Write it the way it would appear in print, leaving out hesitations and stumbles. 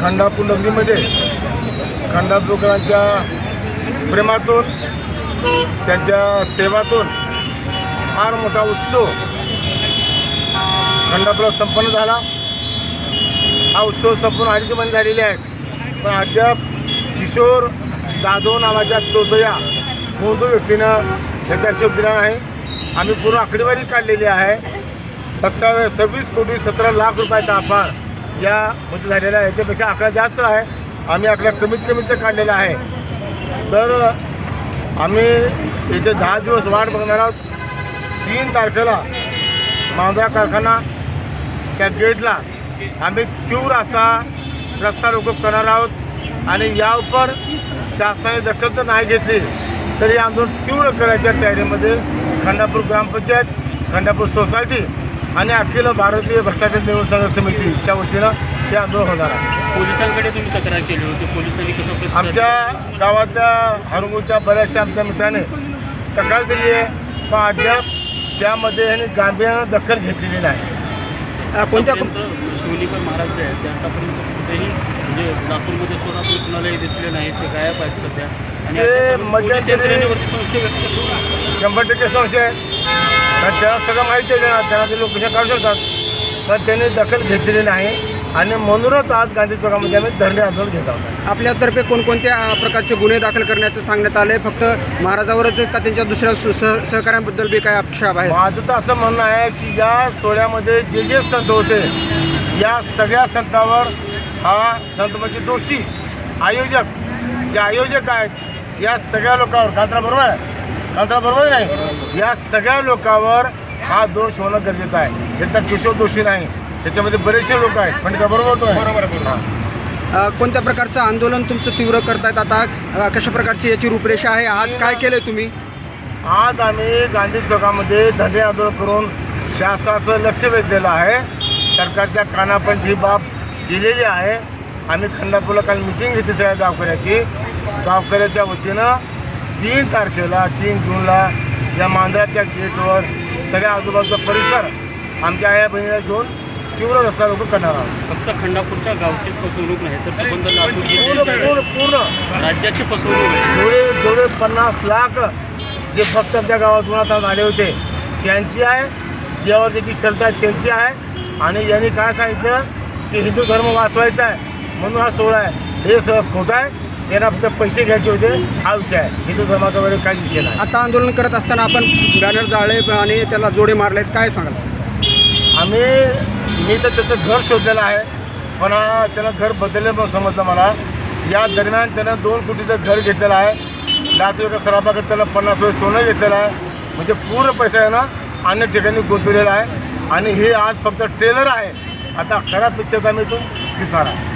खंडापूर नगरीमध्ये खंडापूरकरांच्या प्रेमातून त्यांच्या सेवातून फार मोठा उत्सव खंडापूरला संपन्न झाला। हा उत्सव संपूर्ण 2.5 महिने झालेले आहेत, पण अद्याप किशोर जाधव नावाच्या तोतया गोंधळ व्यक्तीनं त्याचा हिशोब दिला नाही। आम्ही पूर्ण आकडेवारी काढलेली आहे। 26 कोटी 17 लाख रुपयाचा अपार यामध्ये झालेला आहे। याच्यापेक्षा आकडा जास्त आहे, आम्ही आकडा कमीत कमीचं काढलेला आहे। तर आम्ही इथे 10 दिवस वाट बघणार आहोत। 3 तारखेला माझा कारखानाच्या गेटला आम्ही तीव्र असा रस्ता रोको करणार आहोत आणि यावर शासनाने दखल तर नाही घेतली तरी आंदोलन तीव्र करायच्या तयारीमध्ये खंडापूर ग्रामपंचायत, खंडापूर सोसायटी आणि अखिल भारतीय भ्रष्टाचार निर्मूलन समितीच्या वतीनं ते आंदोलन होणार आहे। पोलिसांकडे तुम्ही तक्रार केली होती, पोलिसांनी कसं? आमच्या गावातल्या हरंगूळच्या बऱ्याचशा आमच्या मित्राने तक्रार दिली आहे, पण अद्याप त्यामध्ये यांनी गांभीर्यानं दखल घेतलेली नाही। कोणत्या शिवलीकर महाराज जे आहेत ते आतापर्यंत कुठेही म्हणजे लातूरमध्ये सोलापूर कुणालाही दिसले नाही, ते गायब आहेत सध्या आणि ते मध्यंतरीवरती संशय व्यक्त करतो। 100% संशय आहे, कारण त्याला सगळं माहिती आहे, त्यांना ते लोक कशा काढू शकतात, पण त्यांनी दखल घेतलेली नाही आणि म्हणूनच आज गांधी चौकामध्ये आम्ही धरणे आंदोलन घेत आहोत। आपल्यातर्फे कोणकोणत्या प्रकारचे गुन्हे दाखल करण्याचं सांगण्यात आलं आहे? फक्त महाराजावरच का त्यांच्या दुसऱ्या सहकाऱ्यांबद्दल बी काय आक्षेप आहे? माझं तर असं म्हणणं आहे की या सोहळ्यामध्ये जे संत होते या सगळ्या संतांवर हा संत म्हणजे दोषी आयोजक जे आयोजक आहेत या सगळ्या लोकांवर कांत्रा बरोबर नाही, या सगळ्या लोकांवर हा दोष होणं गरजेचं आहे। एकटा किशोर दोषी नाही, त्याच्यामध्ये बरेचसे लोक आहेत, पण बरोबर होतो बरोबर। कोणत्या प्रकारचं आंदोलन तुमचं तीव्र करतायत आता? कशा प्रकारची याची रूपरेषा आहे? आज काय केलं तुम्ही? आज आम्ही गांधी चौकामध्ये धरणे आंदोलन करून शासनाचं लक्ष वेधलेलं आहे। सरकारच्या कानापर्यंत ही बाब गेलेली आहे। आम्ही खंडापूरला काल मिटिंग घेतली सगळ्या गावकऱ्याच्या वतीनं 3 तारखेला 3 जूनला या मांजराच्या गेटवर सगळ्या आजूबाजूचा परिसर आमच्या आया बहिणीला घेऊन तीव्र रस्ता रोको करणार आहोत। फक्त खंडापूरच्या गावचीच फसवणूक नाही तर संबंध लातूर पूर्ण राज्याची फसवणूक आहे। जेवढे 50 लाख जे भक्त आमच्या गावात उन्हात आले होते त्यांची आहे, देवावर ज्याची श्रद्धा आहे त्यांची आहे। आणि यांनी काय सांगितलं की हिंदू धर्म वाचवायचा आहे म्हणून हा सोहळा आहे, हे सगळं खोटं आहे। यांना फक्त पैसे घ्यायचे होते, हा विषय आहे। हिंदू धर्माचा वगैरे काही विषय नाही। आता आंदोलन करत असताना आपण बॅनर जाळले आणि त्याला जोडे मारलेत, काय सांगाल? मी तर त्याचं घर शोधलेलं आहे, पण त्यानं घर बदललं म्हणून समजलं मला। या दरम्यान त्यानं 2 कोटीचं घर घेतलेलं आहे। लातूर एका सराफाकडे त्यानं 50 तोळे सोनं घेतलेलं आहे, म्हणजे पूर्ण पैसा आहे ना अन्य ठिकाणी गुंतवलेला आहे। आणि हे आज फक्त ट्रेलर आहे, आता खरा पिक्चर आम्ही इथून दिसणार आहे।